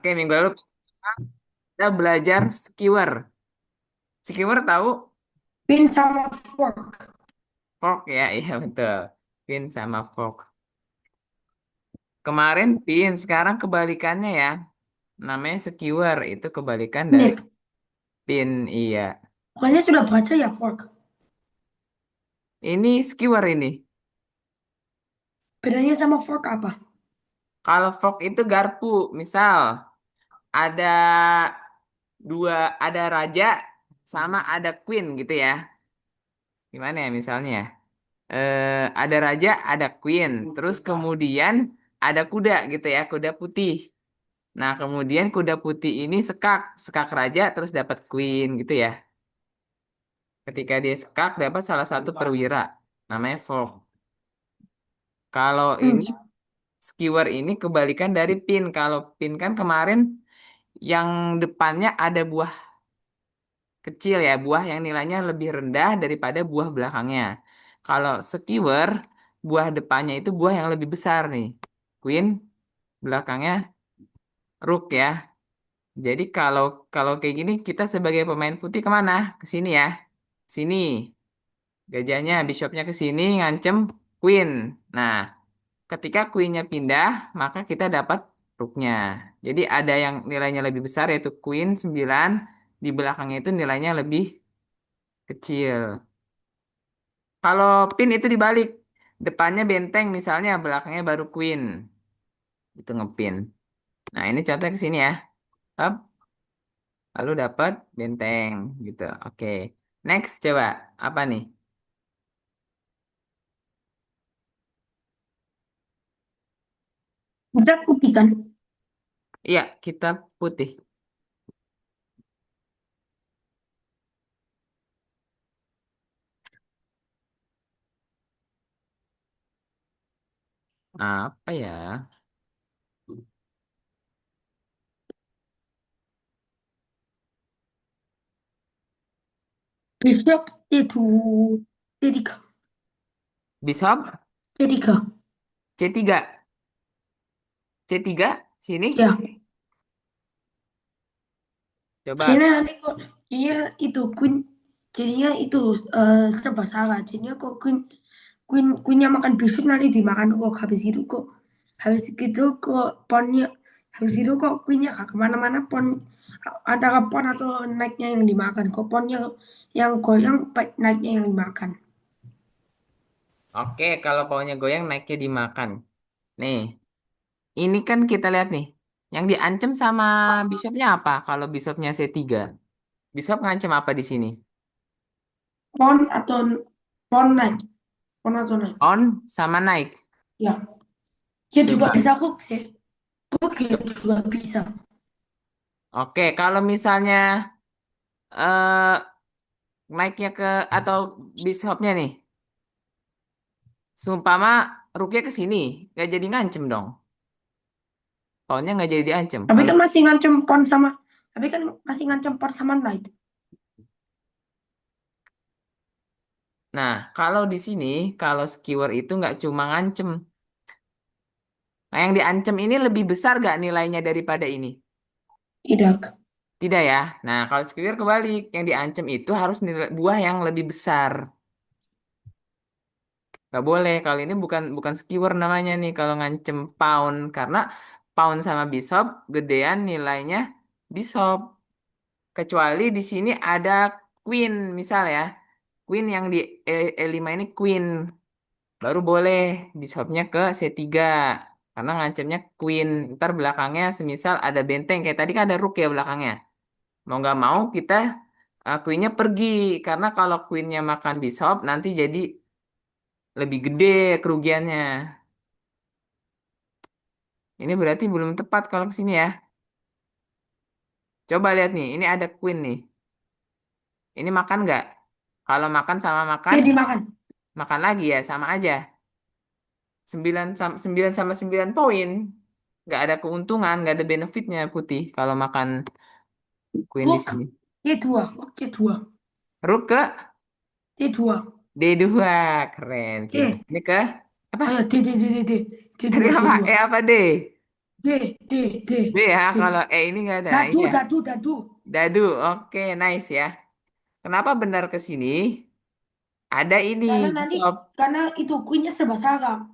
Oke, minggu lalu kita belajar skewer. Skewer tahu? Pin sama fork. Fork ya, iya betul. Pin sama fork. Kemarin pin, sekarang kebalikannya ya. Namanya skewer, itu kebalikan dari Nip. pin, iya. Pokoknya sudah baca ya fork. Ini skewer ini. Bedanya sama fork apa? Kalau fork itu garpu, misal ada ada raja sama ada queen gitu ya. Gimana ya misalnya ya? Ada raja, ada queen, terus kemudian ada kuda gitu ya, kuda putih. Nah, kemudian kuda putih ini sekak raja terus dapat queen gitu ya. Ketika dia sekak dapat salah satu perwira, namanya fork. Kalau ini Hmm. skewer ini kebalikan dari pin. Kalau pin kan kemarin yang depannya ada buah kecil ya, buah yang nilainya lebih rendah daripada buah belakangnya. Kalau skewer, buah depannya itu buah yang lebih besar nih. Queen, belakangnya rook ya. Jadi kalau kalau kayak gini kita sebagai pemain putih kemana? Ke sini ya. Sini. Gajahnya, bishopnya ke sini ngancem queen. Nah, ketika queennya pindah, maka kita dapat rooknya. Jadi ada yang nilainya lebih besar yaitu queen 9, di belakangnya itu nilainya lebih kecil. Kalau pin itu dibalik. Depannya benteng misalnya, belakangnya baru queen. Itu ngepin. Nah, ini contohnya ke sini ya. Up, lalu dapat benteng gitu. Oke. Next coba apa nih? Kita putih kan? Iya, kita putih. Apa ya? Bishop itu C3. Bishop C3. C3. C3 sini. Ya. Coba. Kayaknya nanti kok jadinya itu queen jadinya itu serba salah. Jadinya kok queennya makan bishop nanti dimakan kok habis itu kok ponnya habis itu kok queennya gak kemana-mana pon antara pon atau naiknya yang dimakan kok ponnya yang goyang naiknya yang dimakan. Oke, kalau paunya goyang naiknya dimakan. Nih, ini kan kita lihat nih. Yang diancam sama bishopnya apa? Kalau bishopnya C3. Bishop ngancam apa di sini? Pon atau pon naik pon atau naik. On sama naik. Ya, dia juga Coba. bisa cook sih. Cook ya juga bisa. Oke, kalau misalnya eh naiknya ke atau bishopnya nih, seumpama rooknya ke sini, nggak jadi ngancem dong. Pawnnya nggak jadi diancem. Tapi Kalau kan masih ngancem pon sama tapi kan masih ngancem pon sama knight. nah, kalau di sini, kalau skewer itu nggak cuma ngancem. Nah, yang diancem ini lebih besar nggak nilainya daripada ini? Tidak. Tidak ya. Nah, kalau skewer kebalik, yang diancem itu harus nilai buah yang lebih besar. Nggak boleh. Kalau ini bukan bukan skewer namanya nih. Kalau ngancem pawn, karena pawn sama bishop gedean nilainya bishop. Kecuali di sini ada queen, misal ya. Queen yang di E5 ini queen. Baru boleh bishopnya ke C3. Karena ngancemnya queen. Ntar belakangnya semisal ada benteng. Kayak tadi kan ada rook ya belakangnya. Mau nggak mau kita queennya pergi. Karena kalau queennya makan bishop nanti jadi lebih gede kerugiannya. Ini berarti belum tepat kalau ke sini ya. Coba lihat nih, ini ada queen nih. Ini makan nggak? Kalau makan sama makan, Ya dimakan. makan lagi ya, sama aja. 9 sama 9 poin. Nggak ada keuntungan, nggak ada benefitnya putih kalau makan queen di Hook sini. D2. Hook D2. Rook ke D2. D2, keren. Kita D. ini ke apa? Ayo D D D D D. Tadi D2 apa? D2. Apa D? D, D, B D, ya, D. kalau E ini nggak ada. Dadu, Iya, dadu, dadu. dadu. Oke, nice ya. Kenapa benar ke sini? Ada ini, Karena nanti, Bishop. karena itu kuenya serba salah.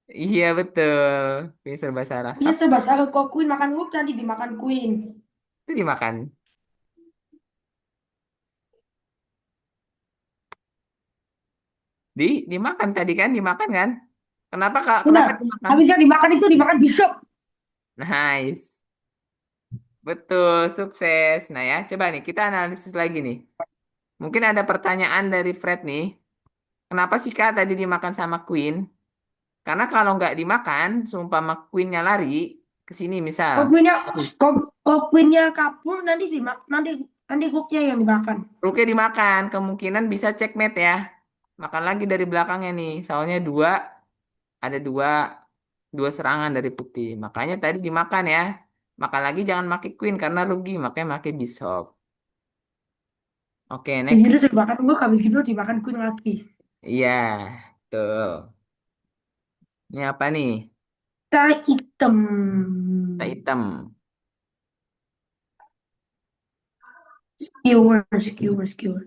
Iya, betul. Ini serba salah. Kuenya Apa serba salah. Kok queen makan rook, nanti dimakan queen. itu dimakan? Dimakan tadi kan, dimakan kan? Kenapa Kak? Benar. Kenapa dimakan? Habis yang dimakan itu dimakan bishop. Nice. Betul, sukses. Nah ya, coba nih kita analisis lagi nih. Mungkin ada pertanyaan dari Fred nih. Kenapa sih Kak tadi dimakan sama Queen? Karena kalau nggak dimakan, seumpama Queennya lari ke sini misal. Kok queennya, Aduh, kok queennya kabur, nanti rooknya yang dimakan. Rooknya dimakan, kemungkinan bisa checkmate ya. Makan lagi dari belakangnya nih. Soalnya ada dua serangan dari putih. Makanya tadi dimakan ya. Makan lagi jangan pakai Queen karena rugi, makanya pakai Bishop. Oke, Habis next. itu dimakan rook, habis itu dimakan queen lagi. Iya, tuh. Ini apa nih? Tak hitam. Tak hitam. Skewer, skewer, skewer.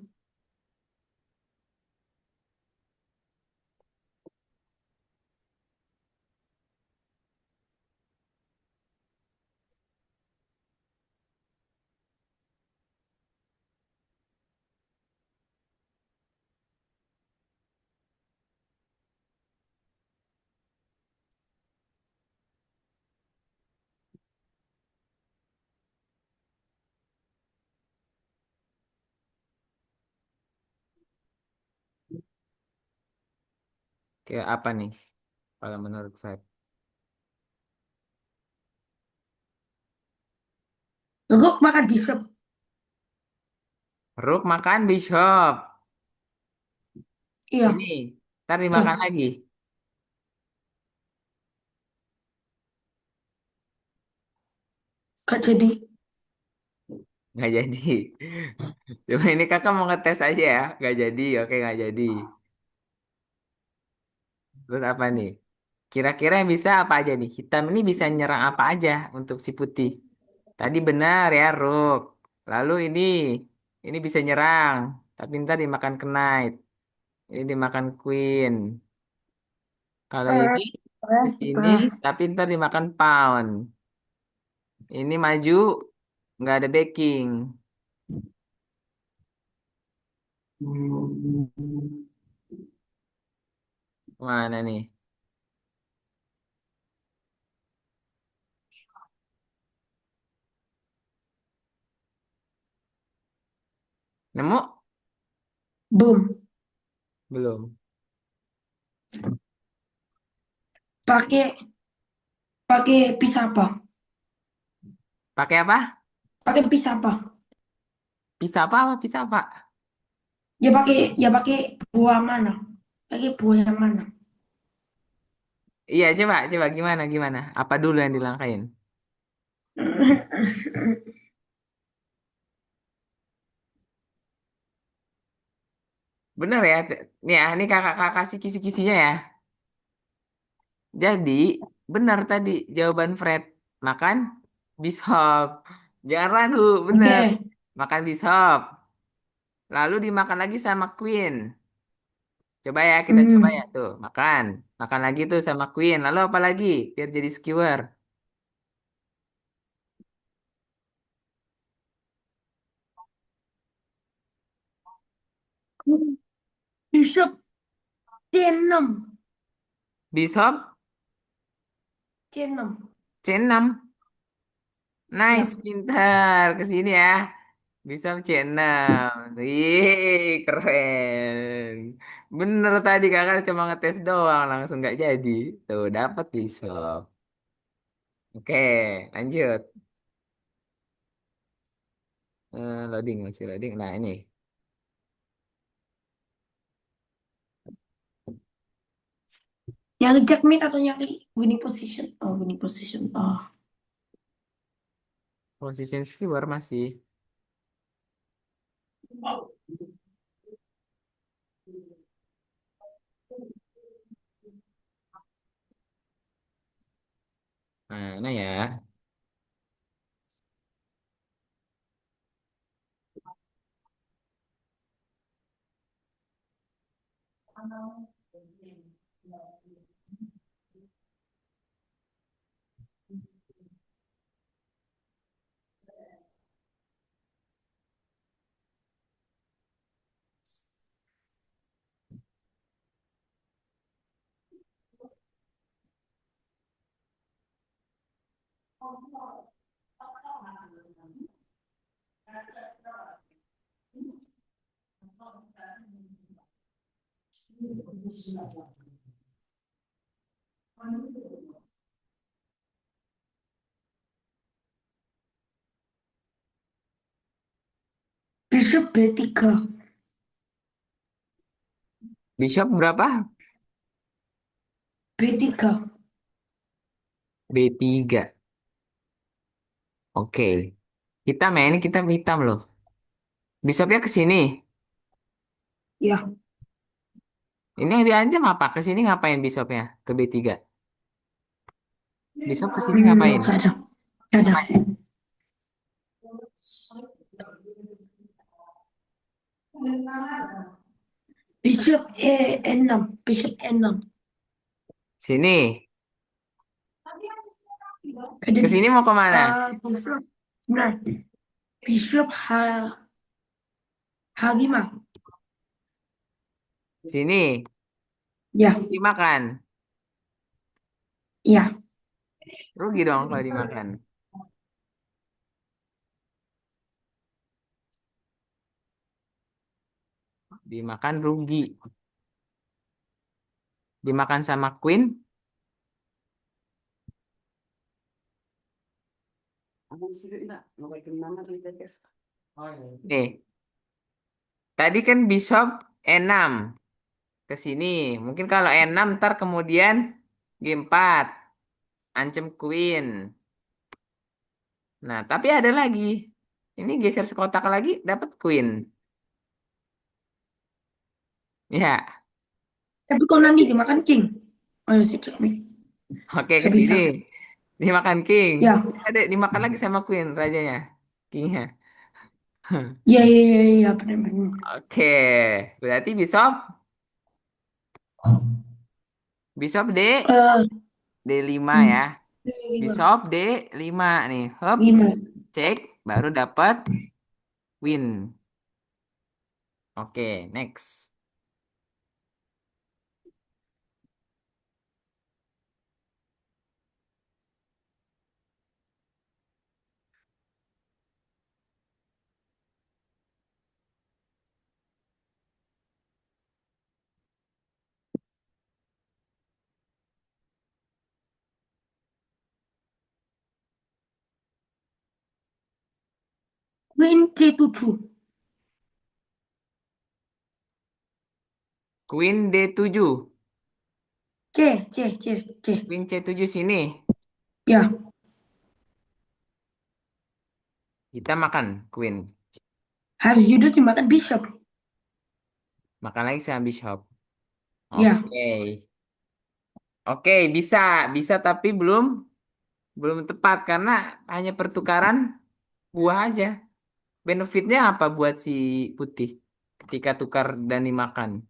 Kayak apa nih? Kalau menurut Fred. Rook makan bishop. Rook makan Bishop. Iya. Ini. Ntar dimakan Terus, lagi. gak jadi. Nggak jadi. Cuma ini kakak mau ngetes aja ya. Nggak jadi. Oke, nggak jadi. Terus apa nih? Kira-kira yang bisa apa aja nih? Hitam ini bisa nyerang apa aja untuk si putih? Tadi benar ya, Rook. Lalu ini bisa nyerang. Tapi ntar dimakan Knight. Ini dimakan Queen. Kalau ini ke sini, Terus. tapi ntar dimakan Pound. Ini maju, nggak ada backing. Mana nih? Nemu? Boom. Belum. Pakai pakai pisah apa? Pakai apa? Pakai pisah apa? Pisah apa? Apa pisah apa? Ya pakai buah mana? Pakai buah yang mana? Iya, coba gimana? Apa dulu yang dilangkain? Bener ya? Nih ya, ini kakak kasih kisi-kisinya ya. Jadi, benar tadi jawaban Fred. Makan bishop. Jangan ragu, bener. Oke. Makan bishop. Lalu dimakan lagi sama queen. Coba ya, kita coba ya Hmm. tuh. Makan. Makan lagi tuh sama queen. Lalu apa lagi? Biar jadi skewer. Bishop C6. Bishop C6. C6. Nice, Ya. pintar. Ke sini ya. Bishop C6. Ih, keren. Bener tadi kakak cuma ngetes doang. Langsung nggak jadi. Tuh, dapat bishop. Oke, lanjut. Loading, masih loading. Nah, ini. Nyari checkmate atau nyari winning position? Oh, winning position. Oh. Position skewer masih. Mana ya? Bishop B3. Bishop berapa? B3. B3. Oke. Hitam ya, ini kita hitam loh. Bishopnya ke sini. Ya, Ini yang diancam apa? Ke sini ngapain bishopnya? Ke B3. Bishop ke sini ngapain? nggak ada. Nggak ada. Bishop E6. Bishop E6. Sini. Nggak Ke jadi. sini mau kemana? Bishop. Benar. Bishop H5. Sini. Ya, Dimakan. ya. Rugi dong kalau dimakan. Dimakan rugi. Dimakan sama queen. Nih, tadi kan bishop E6 ke sini. Mungkin kalau E6 ntar kemudian G4 ancam queen. Nah, tapi ada lagi. Ini geser sekotak lagi dapat queen. Ya, Tapi kalau nanti berarti dimakan king. Oh ya, sih, cek nih. oke ke Nggak sini. bisa. Dimakan king. Ya, Ada dimakan lagi sama queen rajanya. Kingnya. ya, ya, ya, ya, benar-benar. Oke, berarti bishop bishop D Eh, D5 ya. hmm, lima. Bishop D5 nih. Hop, Lima. cek baru dapat win. Oke, next. Queen C7. Queen D7. C, C, C, C. Queen C7 sini. Ya, Kita makan queen. habis itu dimakan bishop. Makan lagi sama bishop. Ya, Oke. Oke, bisa, bisa tapi belum belum tepat karena hanya pertukaran buah aja. Benefitnya apa buat si putih ketika tukar dan dimakan?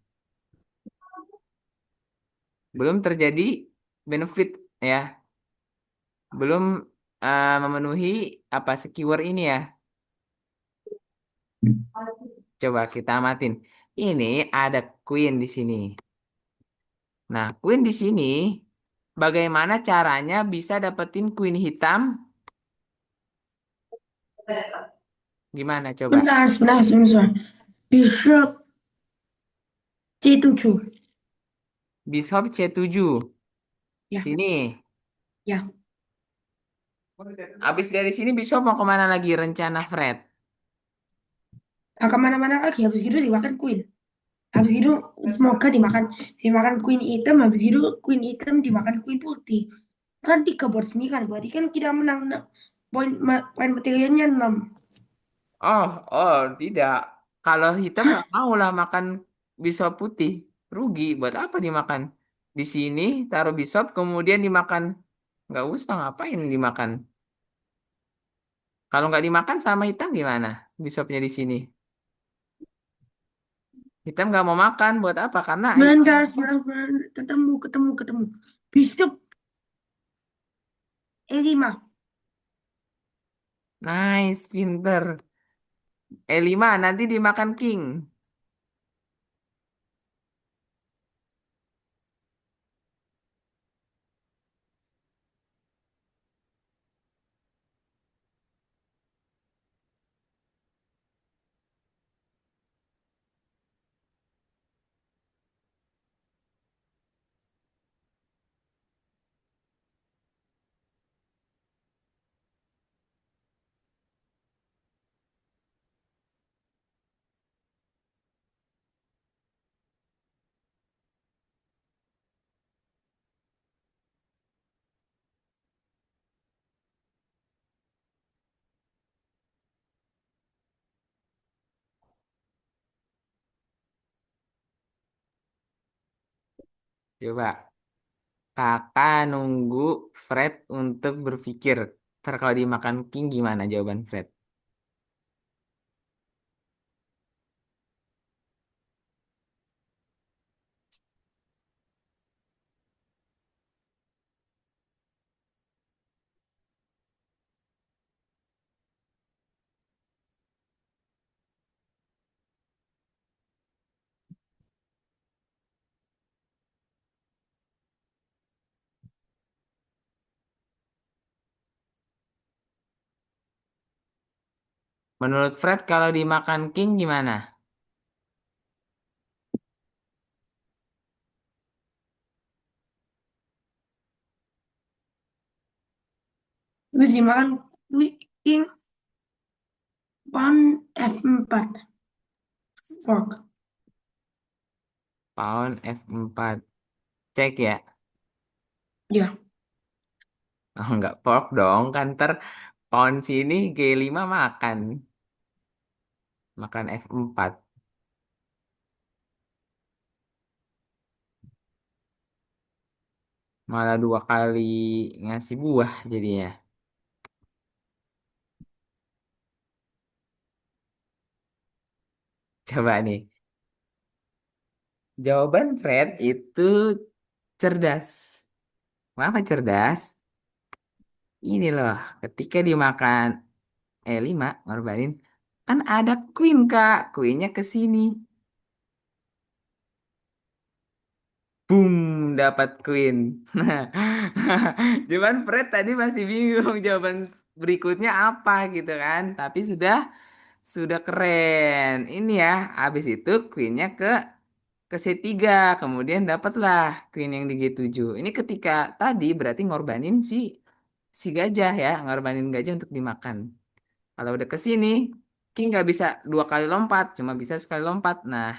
Belum terjadi benefit ya, belum memenuhi apa skewer ini ya. Coba kita amatin. Ini ada queen di sini. Nah, queen di sini bagaimana caranya bisa dapetin queen hitam? Gimana coba? bentar, sebentar, sebentar, sebentar. Bishop C7. Bishop C7. Ya, Sini. ya. Habis dari sini bishop mau kemana lagi rencana Fred? Nah, kemana-mana lagi. Habis itu dimakan queen. Habis itu semoga dimakan dimakan queen hitam. Habis itu queen hitam dimakan queen putih. Kan 3 buat 9. Berarti kan kita menang poin materialnya 6. Oh, oh, tidak. Kalau hitam nggak mau lah makan bishop putih. Rugi. Buat apa dimakan? Di sini taruh bishop kemudian dimakan. Nggak usah, ngapain dimakan? Kalau nggak dimakan sama hitam gimana? Bishopnya di sini. Hitam nggak mau makan, buat apa? Karena Sembilan kali sembilan sembilan ketemu ketemu ketemu. Bishop E5. nice, pinter. E5 nanti dimakan king. Coba. Kakak nunggu Fred untuk berpikir. Ntar kalau dimakan king gimana jawaban Fred? Menurut Fred kalau dimakan king gimana? Habis dimakan king pawn F4 fork. Pawn F4. Cek ya. Ya, Oh, enggak pork dong. Kan ntar pawn sini G5 makan. Makan F4. Malah dua kali ngasih buah jadinya. Coba nih. Jawaban Fred itu cerdas. Kenapa cerdas? Ini loh, ketika dimakan E5 ngorbanin, kan ada queen Kak. Queennya ke sini. Boom, dapat queen. Cuman Fred tadi masih bingung jawaban berikutnya apa gitu kan. Tapi sudah keren. Ini ya, habis itu queennya ke C3, kemudian dapatlah queen yang di G7. Ini ketika tadi berarti ngorbanin si gajah ya, ngorbanin gajah untuk dimakan. Kalau udah ke sini, king nggak bisa dua kali lompat, cuma bisa sekali lompat. Nah,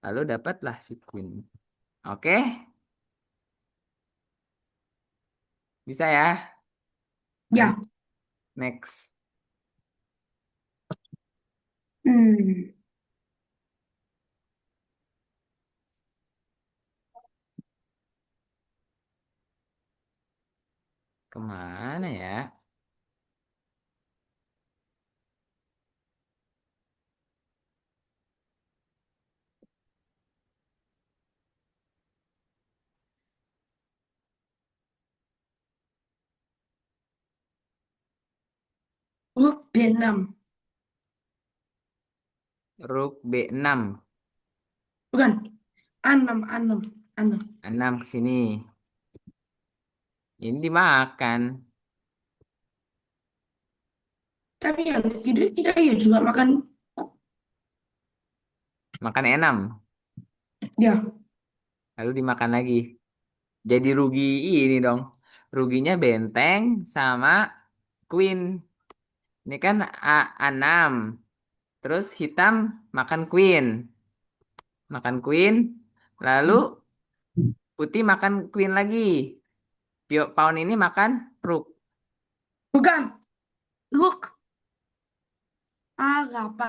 lalu dapatlah si queen. Oke, bisa ya. ya. Next, Hmm. kemana ya? Rook B6. Rook B6, Bukan. A6, A6, A6. 6 ke sini. Ini dimakan. Tapi yang tidak tidak ya juga makan. Makan E6, Ya, lalu dimakan lagi. Jadi rugi ini dong. Ruginya benteng sama queen. Ini kan A6. Terus hitam makan queen. Makan queen. Lalu putih makan queen lagi. Pawn ini makan rook. bukan. Rook A8.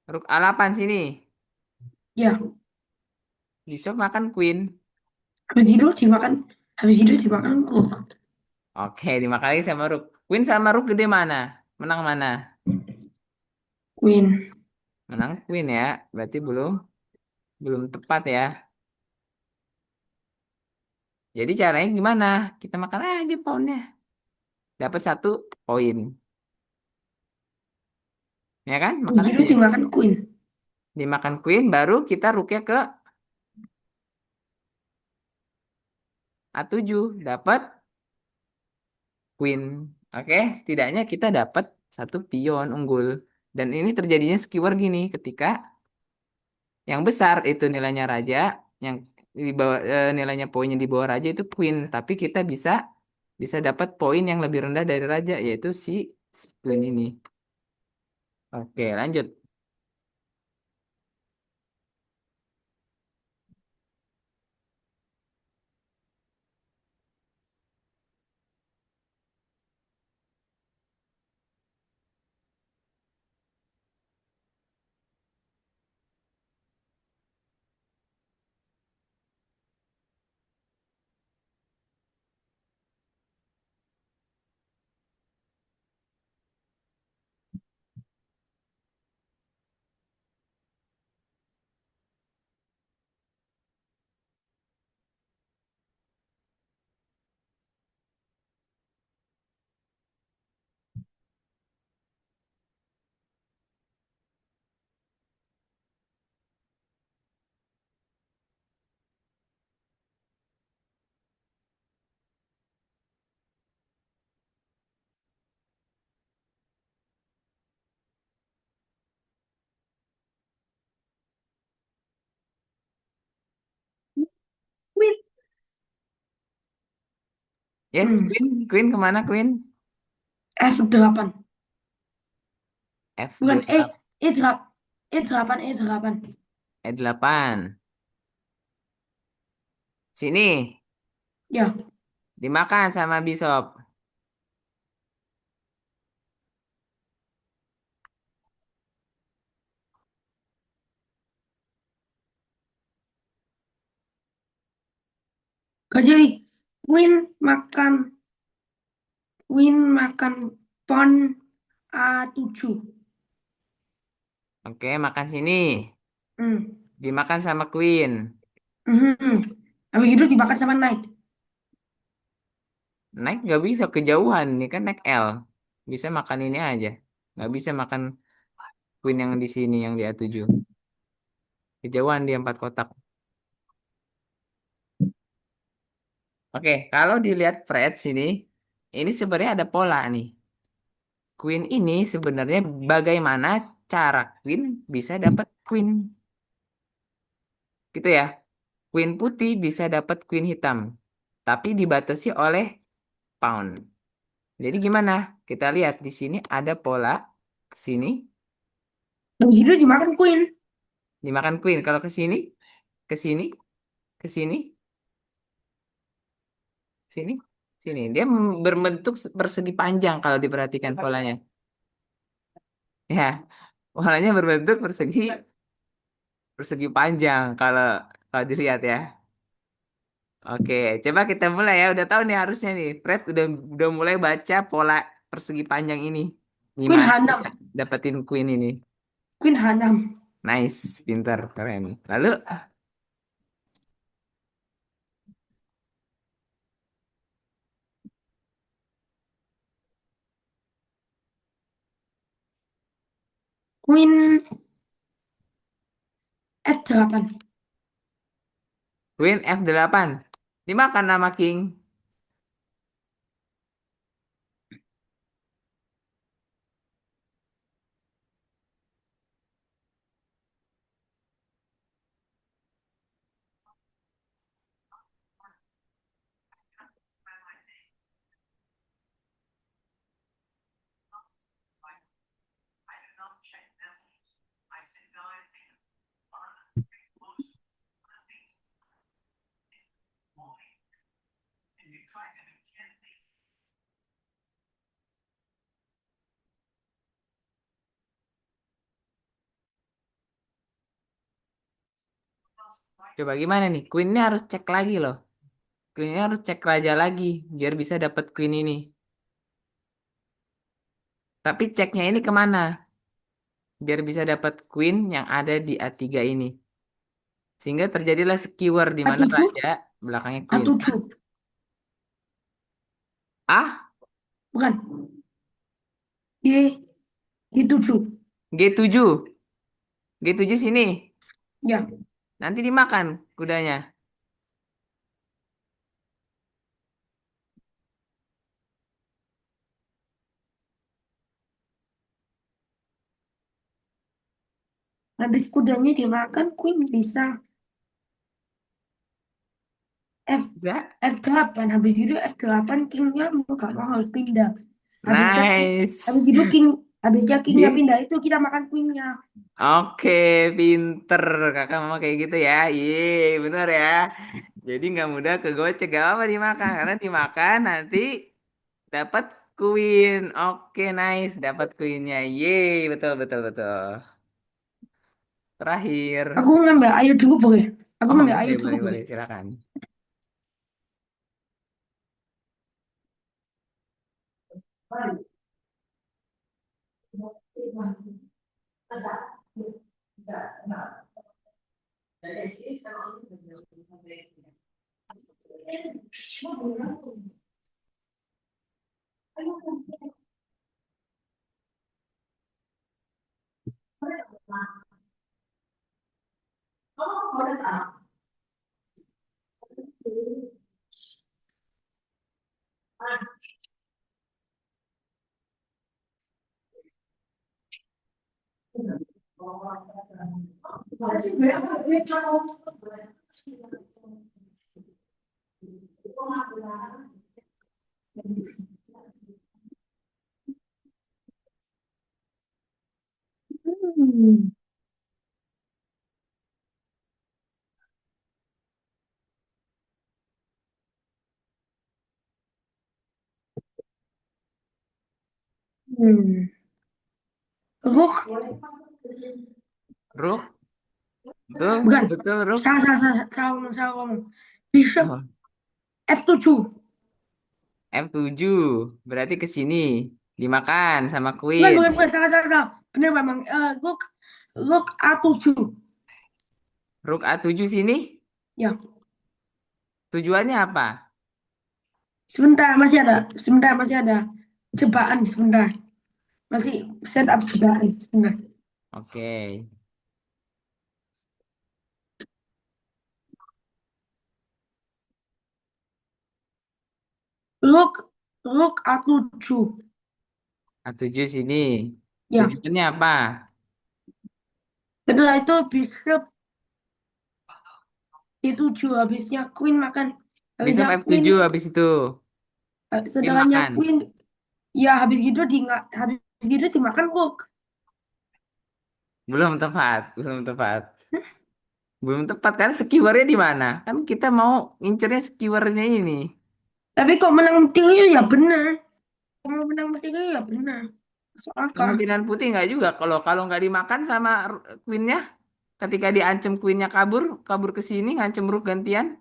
Rook A8 sini. Ya, Bishop makan queen. habis itu dimakan. Habis itu dimakan Rook. Oke, dimakan lagi sama Rook. Queen sama Rook gede mana? Menang mana? Queen. Menang Queen ya. Berarti belum belum tepat ya. Jadi caranya gimana? Kita makan aja pawnnya. Dapat 1 poin. Ya kan? Habis Makan itu aja. dimakan Queen. Dimakan Queen, baru kita Rooknya ke A7. Dapat Queen. Oke, setidaknya kita dapat 1 pion unggul. Dan ini terjadinya skewer gini ketika yang besar itu nilainya raja, yang di bawah nilainya poinnya di bawah raja itu queen, tapi kita bisa bisa dapat poin yang lebih rendah dari raja yaitu si queen ini. Oke, lanjut. Queen. Yes, Hmm. queen, queen kemana queen? F8. Bukan F8. E8. E8, E8. E8. Sini Ya, dimakan sama bishop. gak jadi. Queen makan Queen makan pawn A7. Oke, makan sini. Hmm. Dimakan sama queen. Mhm. Habis itu dimakan sama knight. Naik nggak bisa kejauhan, ini kan naik L. Bisa makan ini aja. Nggak bisa makan queen yang di sini yang di A7. Kejauhan dia 4 kotak. Oke, kalau dilihat Fred sini, ini sebenarnya ada pola nih. Queen ini sebenarnya bagaimana cara Queen bisa dapat Queen, gitu ya. Queen putih bisa dapat Queen hitam, tapi dibatasi oleh pawn. Jadi gimana? Kita lihat di sini ada pola ke sini Habis itu dimakan Queen. dimakan Queen. Kalau ke sini, ke sini, sini, sini. Dia berbentuk persegi panjang kalau diperhatikan polanya. Ya, polanya berbentuk persegi persegi panjang kalau kalau dilihat ya. Oke, coba kita mulai ya. Udah tahu nih harusnya nih. Fred udah mulai baca pola persegi panjang ini. Queen Gimana H6. kita dapetin queen ini? Queen H6. Nice, pintar, keren. Lalu Queen F8. queen F8 dimakan nama king. Coba gimana nih? Queennya harus cek lagi loh. queennya harus cek raja lagi biar bisa dapat queen ini. Tapi ceknya ini kemana? Biar bisa dapat queen yang ada di A3 ini. Sehingga terjadilah skewer di mana A7, raja belakangnya queen. A7. Ah, Bukan. G, G7. G7. G7 sini. Ya, Nanti dimakan kudanya. habis kudanya dimakan, Queen bisa F Bisa. F8. Habis itu F8 kingnya mau gak mau harus pindah. Habisnya habis Nice. itu habisnya kingnya Ye. pindah itu kita makan queennya. Oke, pinter. Kakak mama kayak gitu ya. Ye, bener ya. Jadi nggak mudah kegocek. Gak apa dimakan. Karena dimakan nanti dapat queen. Oke, nice. Dapat queennya. Ye, betul, betul, betul. Terakhir. Aku ngambil air dulu boleh? Aku Oh, ngambil boleh, air dulu boleh, boleh? boleh. Silakan. Hmm. Hmm. Rook, Rook, betul, bukan. betul, Rook. Salah, salah, salah, salah, ngomong, salah ngomong. Bishop Oh, F7. F7. Berarti ke sini. Dimakan sama Bukan, queen. bukan, bukan, salah, salah, salah. Benar memang. Rook, Rook A7. Rook A7 sini. Ya, Tujuannya apa? sebentar, masih ada. Sebentar, masih ada. Cobaan, sebentar. Masih setup cobaan, sebentar. Oke. Rook, Rook A7. A7 sini. Ya, Tujuannya apa? setelah itu Bishop D7. Habisnya Queen makan. Bishop Habisnya Queen, F7 habis itu. Queen setelahnya makan. Queen. Ya, habis gitu habis gitu dimakan Rook. Belum tepat, belum tepat. Belum tepat kan skewernya di mana? Kan kita mau ngincernya skewernya ini. Tapi kok menang tiga ya benar. Kalau menang tiga ya benar. Soalnya Kemungkinan putih nggak juga. Kalau kalau nggak dimakan sama queennya, ketika diancam queennya kabur, kabur ke sini ngancem rook gantian.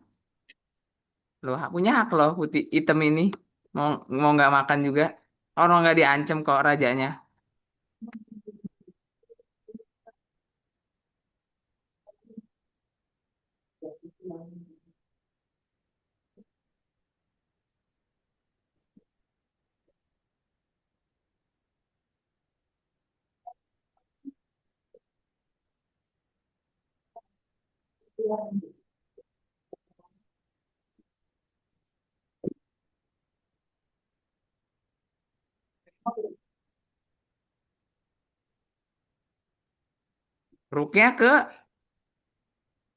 Loh, punya hak loh putih hitam ini. Mau mau nggak makan juga. Orang nggak diancam kok rajanya. Rooknya ke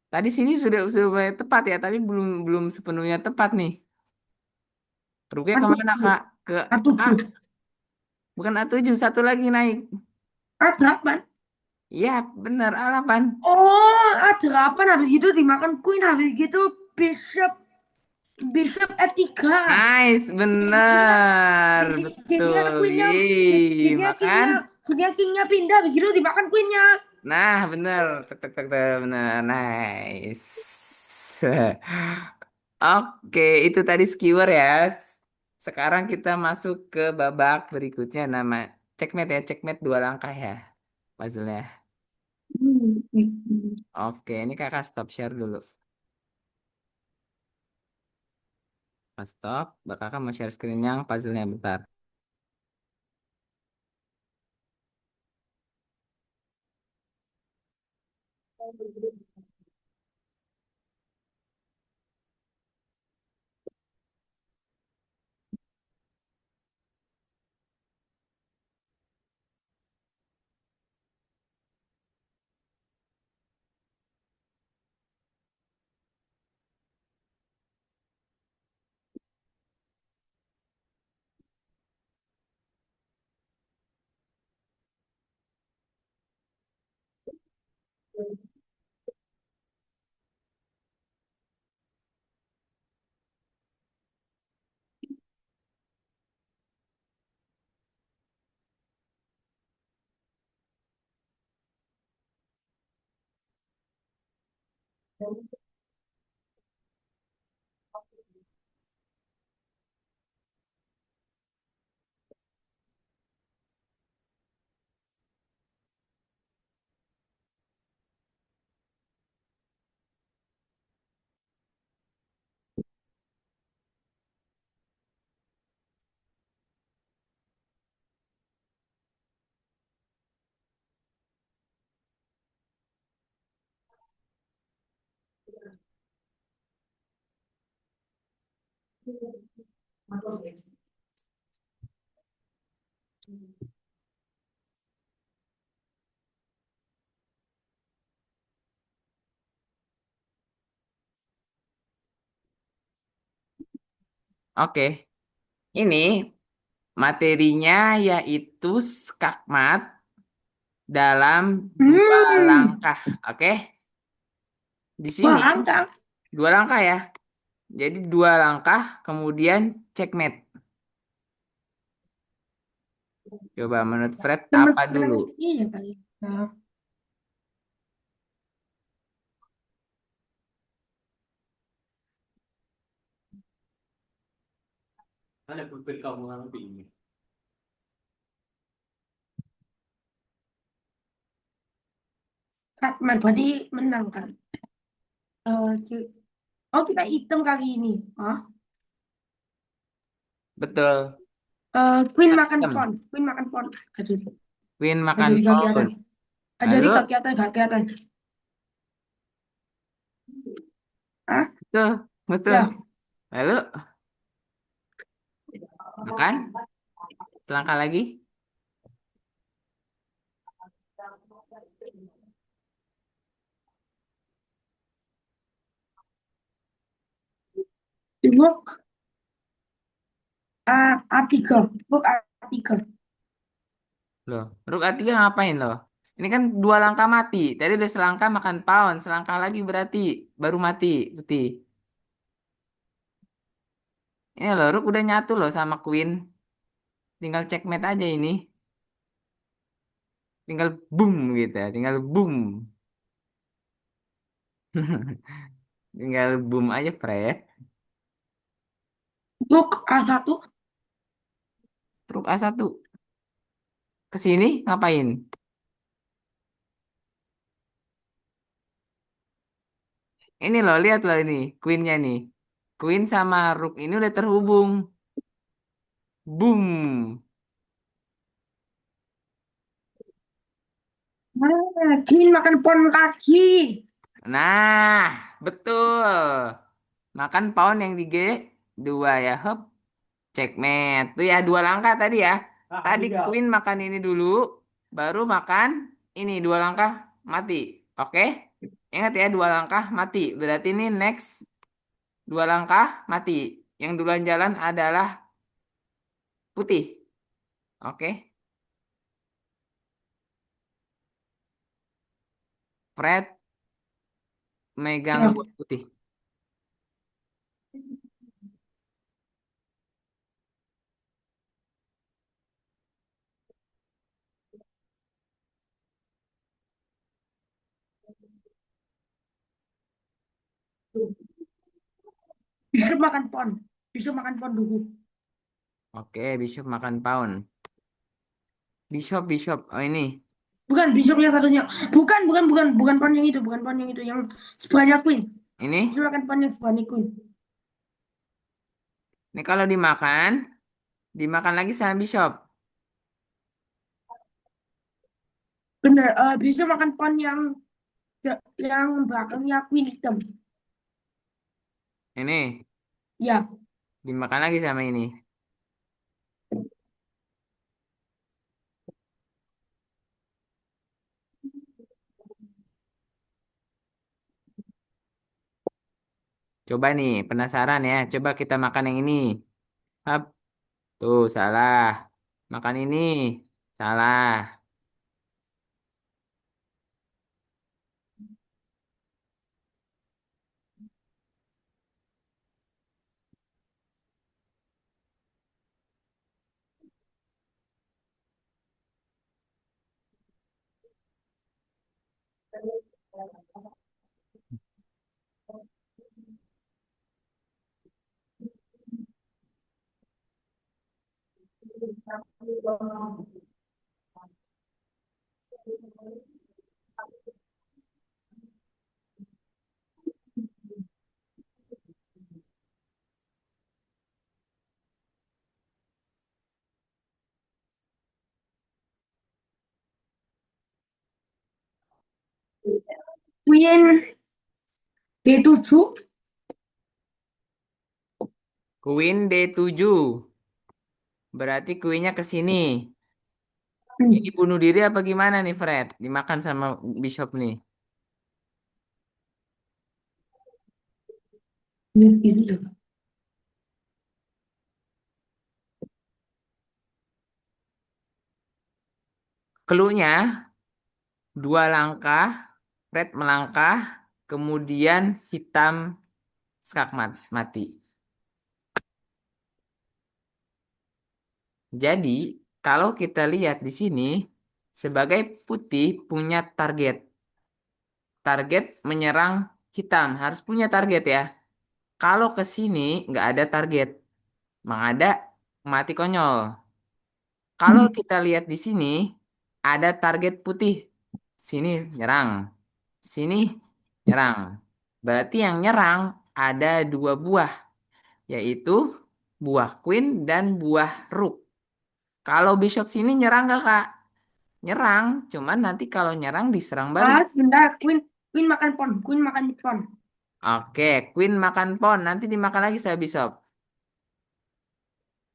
tadi sini sudah mulai tepat ya, tapi belum belum sepenuhnya tepat nih. Rooknya kemana A7. Kak? Ke A, A7. bukan A7, satu lagi naik. A8. Iya, benar A8. Oh, A8 habis itu dimakan Queen. Habis gitu Bishop Bishop F3. Nice, Jadinya benar, jadinya betul. Queennya Yeay, jadinya makan. Kingnya jadinya Kingnya pindah. Habis itu dimakan Queennya. Nah, benar. Tek tek tek tek, benar. Nice. Oke, itu tadi skewer ya. Sekarang kita masuk ke babak berikutnya nama checkmate dua langkah ya puzzle-nya. Hmm. Oke, ini kakak stop share dulu. Pas stop, kakak mau share screen yang puzzle-nya bentar. Oke, ini materinya yaitu skakmat dalam dua Hmm. langkah. Oke, di Wah, sini angka. dua langkah ya. Jadi dua langkah kemudian checkmate. Coba menurut Fred apa Teman-teman dulu? iya kali. Nah, Ada pulpen kamu ngambil ini. Batman tadi menang kan. Oh, kita hitam kali ini. Oh, Betul. Queen makan Hitam. pon. Queen makan pon. Gak jadi. Queen Gak makan jadi kaki pohon. atas. Gak jadi Lalu, kaki atas. Gak kaki atas. Ah, betul, betul. ya. Lalu makan. Selangkah lagi. Book A3. Book A3. Loh, Ruk Atiga ngapain loh? Ini kan dua langkah mati. Tadi udah selangkah makan paon. Selangkah lagi berarti baru mati. Putih. Ini loh, Ruk udah nyatu loh sama Queen. Tinggal checkmate aja ini. Tinggal boom gitu ya. Tinggal boom. Tinggal boom aja, Fred. Book A1. Ruk A1. Kesini ngapain? Ini loh, lihat loh ini. Queennya nih. Queen sama Rook ini udah terhubung. Boom. Queen makan pon kaki. Nah, betul. Makan pound yang di G dua ya. Hop, checkmate. Tuh ya dua langkah tadi ya. Tadi Queen makan ini dulu, baru makan ini dua langkah mati. Oke? Ingat ya dua langkah mati. Berarti ini next dua langkah mati. Yang duluan jalan adalah putih. Oke? Fred megang Ya. buah putih. Bishop makan pawn. Bishop makan pawn dulu. Oke, bishop makan pawn. Bishop, bishop. Oh ini. Bukan bishop yang satunya. Bukan pawn yang itu. Bukan pawn yang itu. Yang sebelahnya queen. Ini. Bishop makan pawn yang sebelahnya queen. Ini kalau dimakan, dimakan lagi sama bishop. Bener. Bishop makan pawn yang belakangnya queen hitam. Ini. Ya. Dimakan lagi sama ini. Coba nih, penasaran ya. Coba kita makan yang ini. Hap. Tuh, salah. Makan ini. Salah. Queen D7. Queen D7. Berarti kuenya ke sini. Ini Hmm. bunuh diri apa gimana nih, Fred? Dimakan sama bishop nih. Itu. Cluenya, dua langkah, Fred melangkah, kemudian hitam skakmat mati. Jadi, kalau kita lihat di sini, sebagai putih punya target. Target menyerang hitam, harus punya target ya. Kalau ke sini nggak ada target, mengada mati konyol. Kalau Hmm. kita lihat di sini, ada target putih. Sini nyerang, sini nyerang. Berarti yang nyerang ada dua buah, yaitu buah queen dan buah rook. Kalau bishop sini nyerang nggak, Kak? Nyerang, cuman nanti kalau nyerang diserang balik. Sebentar. Queen. Queen makan pawn. Queen makan pawn. Oke, queen makan pawn, nanti dimakan lagi saya bishop.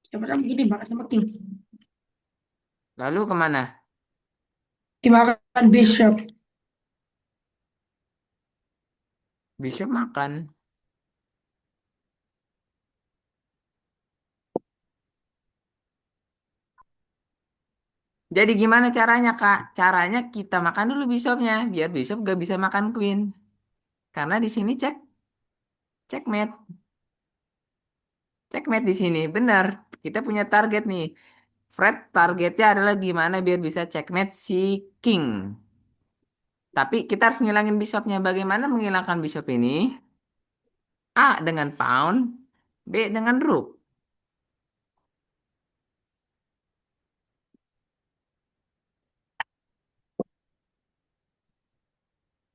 Siapa tahu begini makan sama king. Lalu kemana? Dimakan bishop. Bishop makan. Jadi gimana caranya, Kak? Caranya kita makan dulu bishopnya, biar bishop gak bisa makan queen. Karena di sini checkmate, checkmate di sini. Benar, kita punya target nih. Fred targetnya adalah gimana biar bisa checkmate si king. Tapi kita harus ngilangin bishopnya. Bagaimana menghilangkan bishop ini? A dengan pawn, B dengan rook.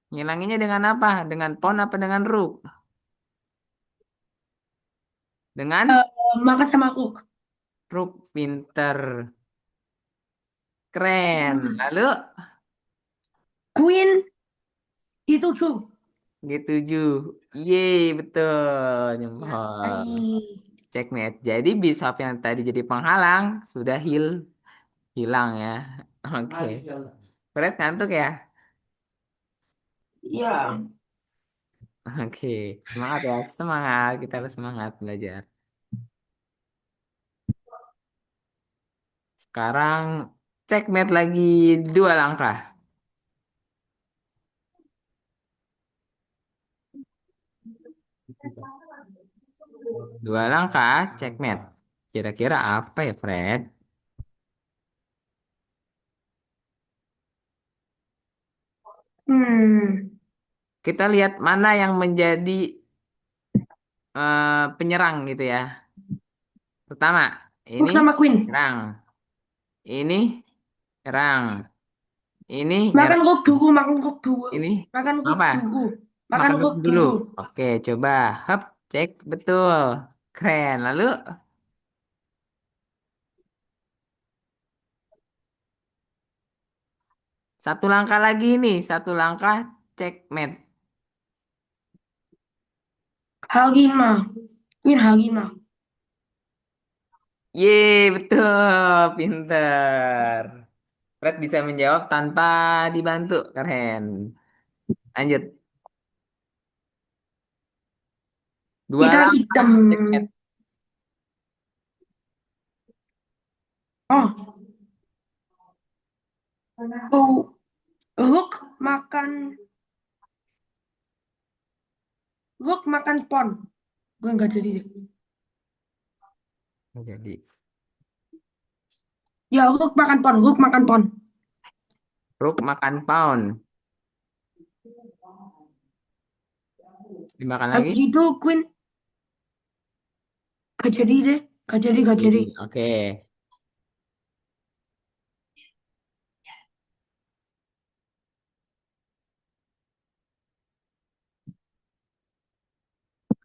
Ngilanginnya dengan apa? Dengan pawn apa dengan rook? Dengan Makan sama aku. rook, pinter. Keren. Lalu Queen D7. G7. Yeay, betul. Nyempol. Ai. Checkmate. Jadi bishop yang tadi jadi penghalang sudah hilang ya. Oke. Fred ngantuk ya? Ya. Oke. Semangat ya. Semangat. Kita harus semangat belajar. Sekarang checkmate lagi dua langkah. Dua langkah checkmate. Kira-kira apa ya, Fred? Hmm. Kita lihat mana yang menjadi penyerang gitu ya. Pertama, ini Rook sama Queen. nyerang. Ini nyerang. Ini Makan nyerang. rook dulu, makan rook dulu. Ini Makan rook apa? dulu. Makan Makan rook dulu. dulu. Oke, coba. Hap, cek betul. Keren. Lalu satu langkah lagi nih, satu langkah checkmate. H5. Queen H5. Yeay, betul. Pinter. Fred bisa menjawab tanpa dibantu. Keren. Lanjut. Dua Kita langkah hitam. checkmate. Oh, oh, rook makan rook makan pawn. Gue nggak jadi deh. Jadi, Ya, rook makan pawn, rook makan pawn. Rook makan pound. Dimakan lagi? Habis itu Queen gak jadi deh. Gak jadi, gak Jadi, jadi. oke.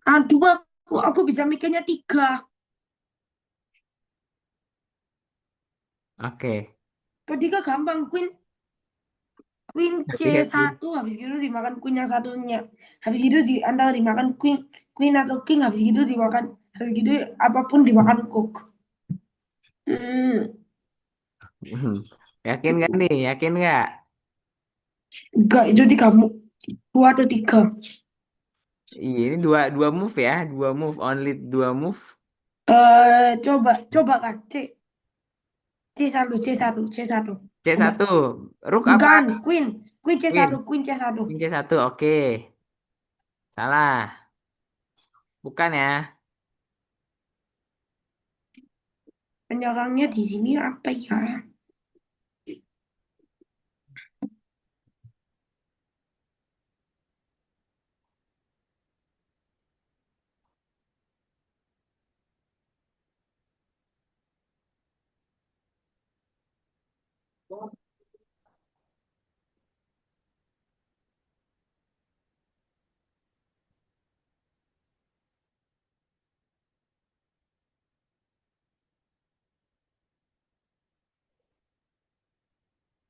Aduh, aku bisa mikirnya tiga. Oke. Ketiga gampang, Queen. Queen c Berarti happy. satu habis itu dimakan queen yang satunya. Habis itu di antara dimakan queen, queen atau king habis itu dimakan habis itu apapun dimakan cook. Hmm, Yakin gak nih? Yakin gak? enggak itu tiga dua atau tiga. Iya, ini dua dua move ya, dua move, only dua move. Coba coba kan C1 C1 C coba. satu, Rook apa? Bukan queen queen C1 Queen. queen C1. Queen C satu, oke. Salah. Bukan ya. Penyerangnya di sini apa ya?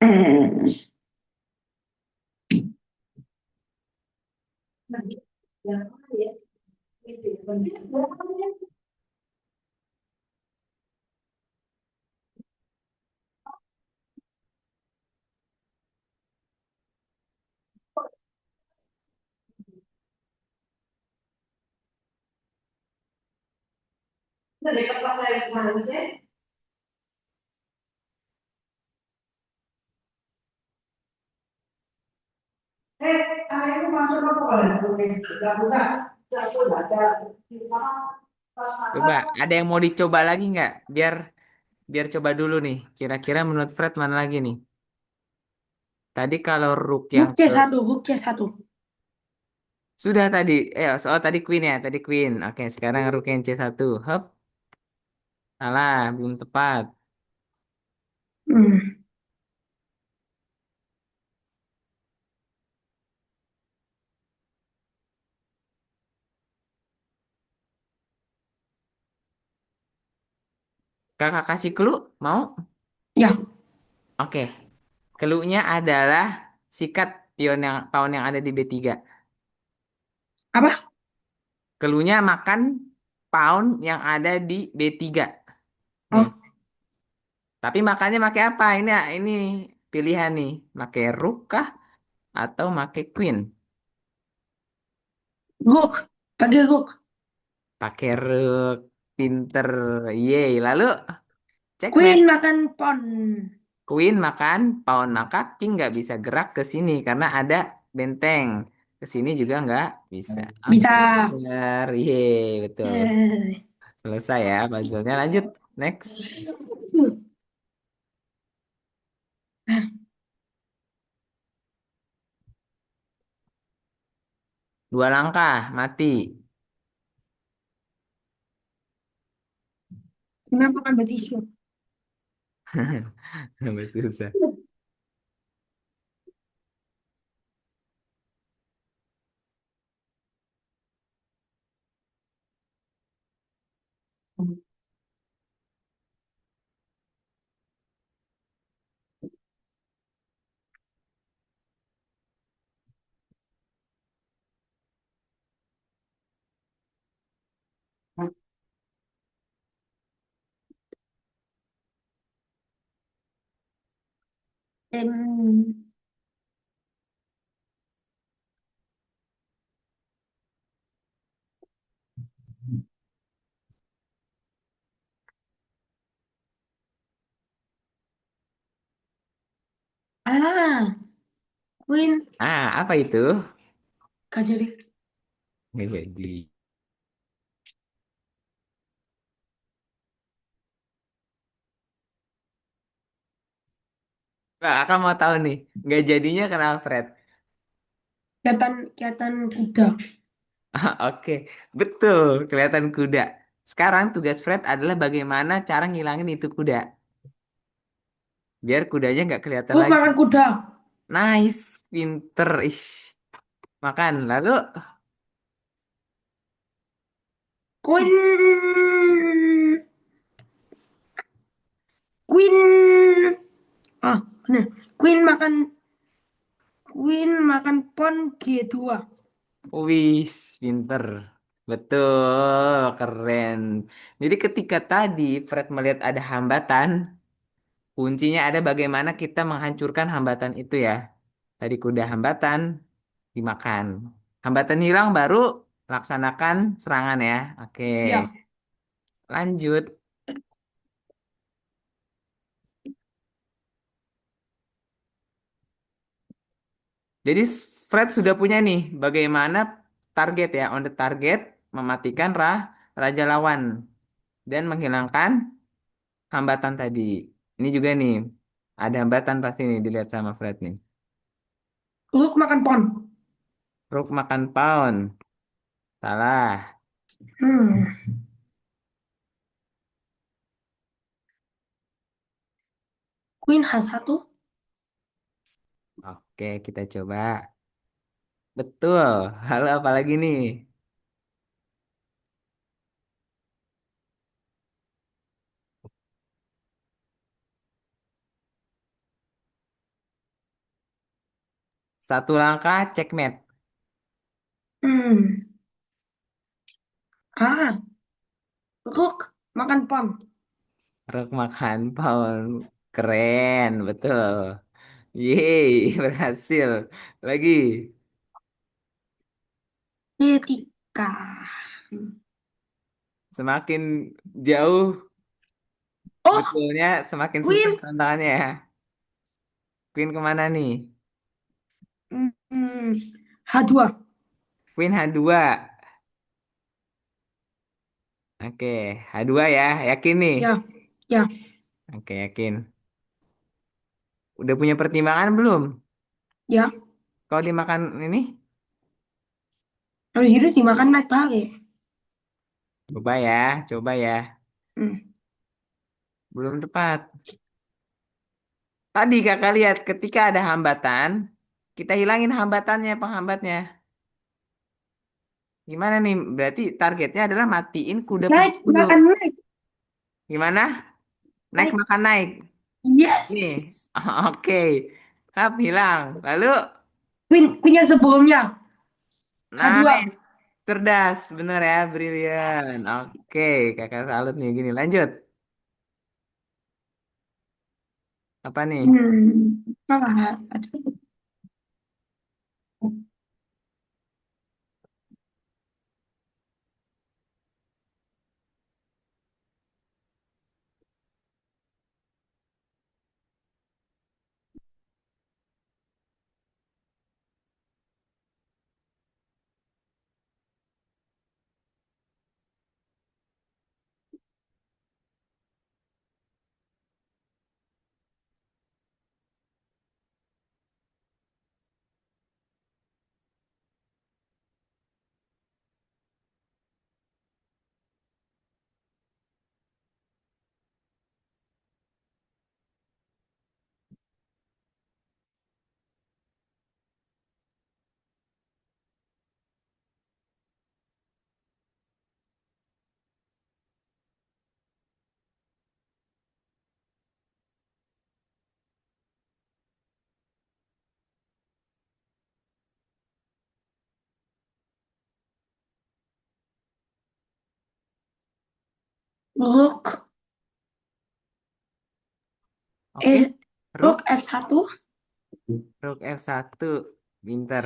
Hmm. Coba, ada yang mau dicoba lagi nggak? Biar biar coba dulu nih. Kira-kira menurut Fred mana lagi nih? Tadi kalau Rook yang Hook ke C1 hook C1. sudah tadi, soal tadi Queen ya, tadi Queen. Oke, sekarang Rook yang C satu. Hop, salah, belum tepat. Hmm. Kakak kasih clue, mau? Ya, Oke, clue-nya adalah sikat pawn yang ada di B3. apa? Clue-nya makan pawn yang ada di B3. Nih, Oh, tapi makannya pakai apa? Ini pilihan nih, pakai rook kah atau pakai queen? hook. Pakai hook. Pakai rook, pinter. Yeay, lalu Queen checkmate. makan pawn. Queen makan pawn, maka king nggak bisa gerak ke sini karena ada benteng. Ke sini juga nggak bisa. Oke, Bisa. benar. Yeay, betul. Eh, Selesai ya puzzle-nya. Lanjut, next. Dua langkah, mati. Kenapa kan tisu? Tambah susah. Em, ah, Queen Ah, apa itu? gak jadi. Nggak jadi. Nah, aku mau tahu nih. Nggak jadinya kenapa, Fred? Kelihatan kelihatan kuda. Oke, betul. Kelihatan kuda. Sekarang tugas Fred adalah bagaimana cara ngilangin itu kuda. Biar kudanya nggak kelihatan Oh, lagi. makan kuda. Nice, pinter. Ih, makan. Lalu, Queen, Queen. Ah, bener. Queen makan Queen makan pon G2. wis, pinter. Betul, keren. Jadi ketika tadi Fred melihat ada hambatan, kuncinya ada bagaimana kita menghancurkan hambatan itu ya. Tadi kuda hambatan, dimakan. Hambatan hilang baru laksanakan serangan ya. Oke, Ya. lanjut. Jadi Fred sudah punya nih bagaimana target ya, on the target mematikan raja lawan dan menghilangkan hambatan tadi. Ini juga nih ada hambatan pasti nih dilihat sama Fred nih. Uruk makan pon. Rook makan pound. Salah. Hmm. Queen H1. Oke, kita coba. Betul. Halo apa lagi nih? Satu langkah checkmate. Hmm. Ah, Rook makan pon. Rook makan pound. Keren, betul. Yeay, berhasil. Lagi. D3. Semakin jauh Oh, betulnya, semakin susah Queen. tantangannya ya. Queen kemana nih? Hmm. H2. Queen H2. Oke, H2 ya. Yakin nih? Ya, ya, Oke, yakin. Udah punya pertimbangan belum? ya. Kalau dimakan ini? Habis itu dimakan naik balik. Coba ya, coba ya. Hmm. Belum tepat. Tadi kakak lihat ketika ada hambatan, kita hilangin hambatannya, penghambatnya. Gimana nih? Berarti targetnya adalah matiin kuda putih Naik, dulu. makan naik. Gimana? Naik Naik. makan naik. Nih, Yes. oke. Hap hilang. Lalu Queen yang sebelumnya. H2. naik. Cerdas, bener ya, brilian. Oke, kakak salut nih. Gini, lanjut. Apa nih? Hmm. Salah. Rook, Oke, Rook Rook, F1. Rook F1, pinter.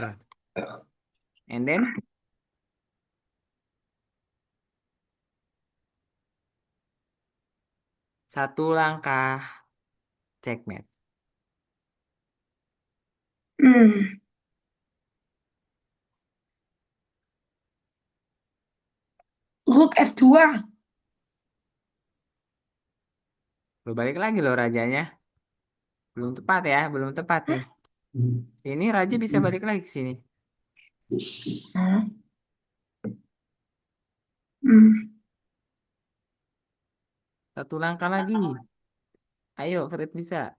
And then satu langkah checkmate. Hmm. Rook F2. Lo balik lagi loh rajanya. Belum tepat ya, belum tepat nih. Hah? Sini raja bisa balik lagi ke sini. Hah? Hmm. Satu langkah lagi. Ayo, Fred bisa.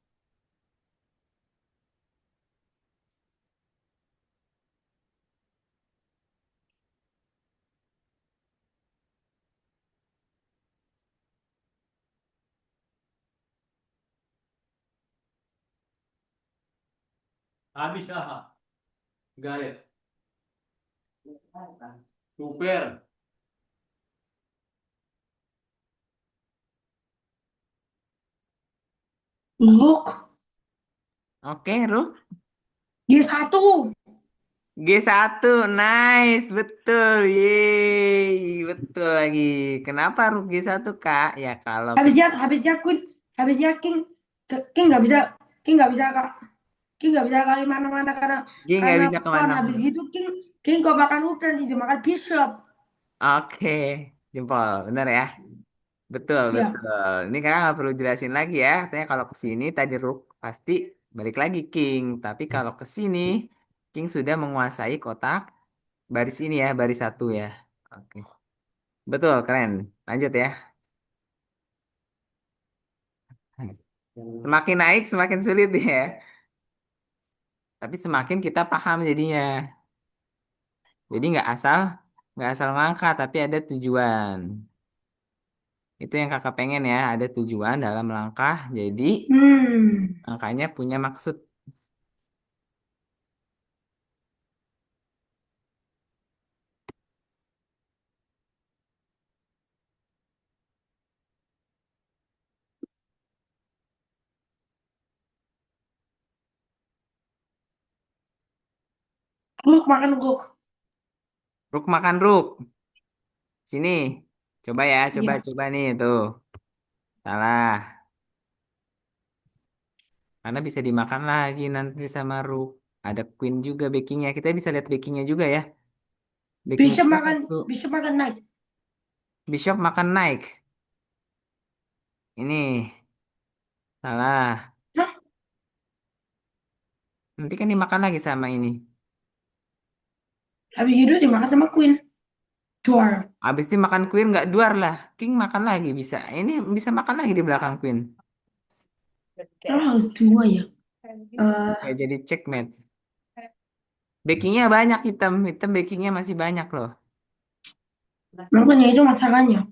Habis lah. Garet. Super. Rook Oke, Ru. G1. G1, nice, betul, yeay, betul lagi. Kenapa Ru G1, Kak? Ya kalau kita Habisnya Queen, habisnya King nggak bisa, King nggak bisa kak, King nggak bisa kali mana-mana G nggak karena bisa pawn. Habis kemana-mana. itu King, King kok makan hook dan dimakan bishop. Oke, jempol, bener ya. Betul, Ya. betul. Ini kakak nggak perlu jelasin lagi ya. Katanya kalau ke sini tadi Rook pasti balik lagi King. Tapi kalau ke sini, King sudah menguasai kotak baris ini ya, baris satu ya. Oke, betul, keren. Lanjut ya. Semakin naik, semakin sulit ya. Tapi semakin kita paham jadinya. Jadi nggak asal ngangkat, tapi ada tujuan. Itu yang kakak pengen ya, ada tujuan dalam langkah. Jadi Hmm. angkanya punya maksud. Rook makan Rook. Rook makan Rook. Sini. Coba ya, coba Ya. coba nih tuh. Salah. Karena bisa dimakan lagi nanti sama Rook. Ada Queen juga backingnya. Kita bisa lihat backingnya juga ya. Backing kita satu. Bishop makan knight. Bishop makan naik. Ini salah. Hah? Nanti kan dimakan lagi sama ini. Habis itu dimakan sama Queen. Juara. Habis ini makan Queen nggak duar lah. King makan lagi bisa. Ini bisa makan lagi di belakang Queen. Kenapa harus dua ya? Eh, Ya jadi checkmate. Backingnya banyak hitam. Hitam backingnya masih banyak loh. Makanya itu masalahnya.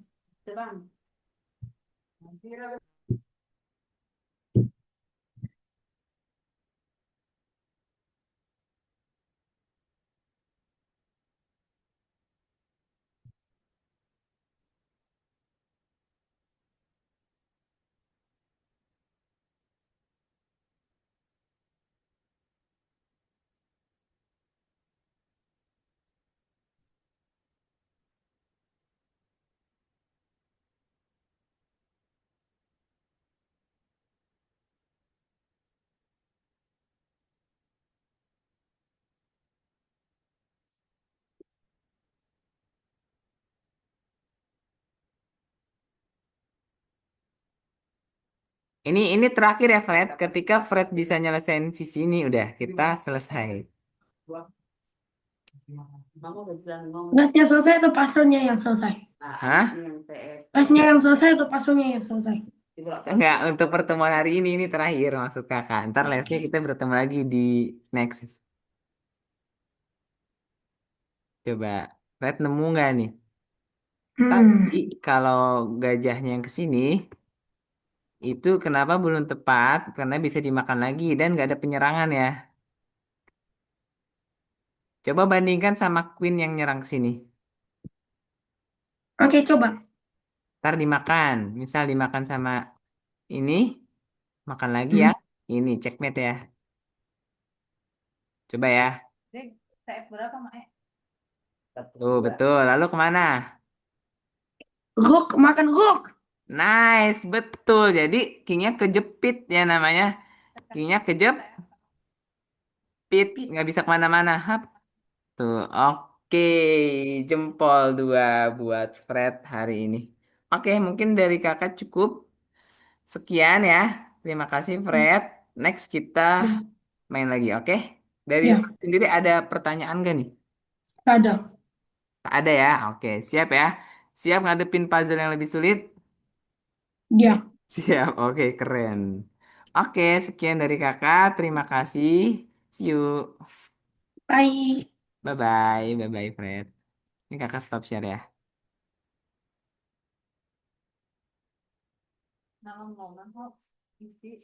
Ini terakhir ya Fred. Ketika Fred bisa nyelesain visi ini udah kita selesai. Gasnya selesai atau pasalnya yang selesai? Hah? Gasnya yang selesai atau pasalnya yang selesai? Enggak, untuk pertemuan hari ini terakhir maksud kakak. Ntar lesnya Oke. kita bertemu lagi di next. Coba, Fred nemu nggak nih? Hmm. Tapi kalau gajahnya yang ke sini, itu kenapa belum tepat? Karena bisa dimakan lagi dan nggak ada penyerangan ya. Coba bandingkan sama Queen yang nyerang ke sini. Oke, coba. Ntar dimakan. Misal dimakan sama ini, makan lagi ya. Hmm. Ini checkmate ya. Coba ya. TF berapa, Mak? Tuh, betul. Lalu kemana? Rook, makan rook. Nice, betul. Jadi kingnya kejepit ya namanya. Kingnya kejepit, Pit. nggak bisa kemana-mana. Hap. Tuh, oke. Jempol dua buat Fred hari ini. Oke, mungkin dari kakak cukup. Sekian ya. Terima kasih Hmm. Fred. Next kita Ya, main lagi, oke? Dari ya, Fred sendiri ada pertanyaan gak nih? ada. Tak ada ya? Oke, siap ya. Siap ngadepin puzzle yang lebih sulit? Ya, Siap, oke, keren. Oke, sekian dari kakak. Terima kasih. See you. bye. Bye-bye. Bye-bye, Fred. Ini kakak stop share ya. Nama ngomong kok isi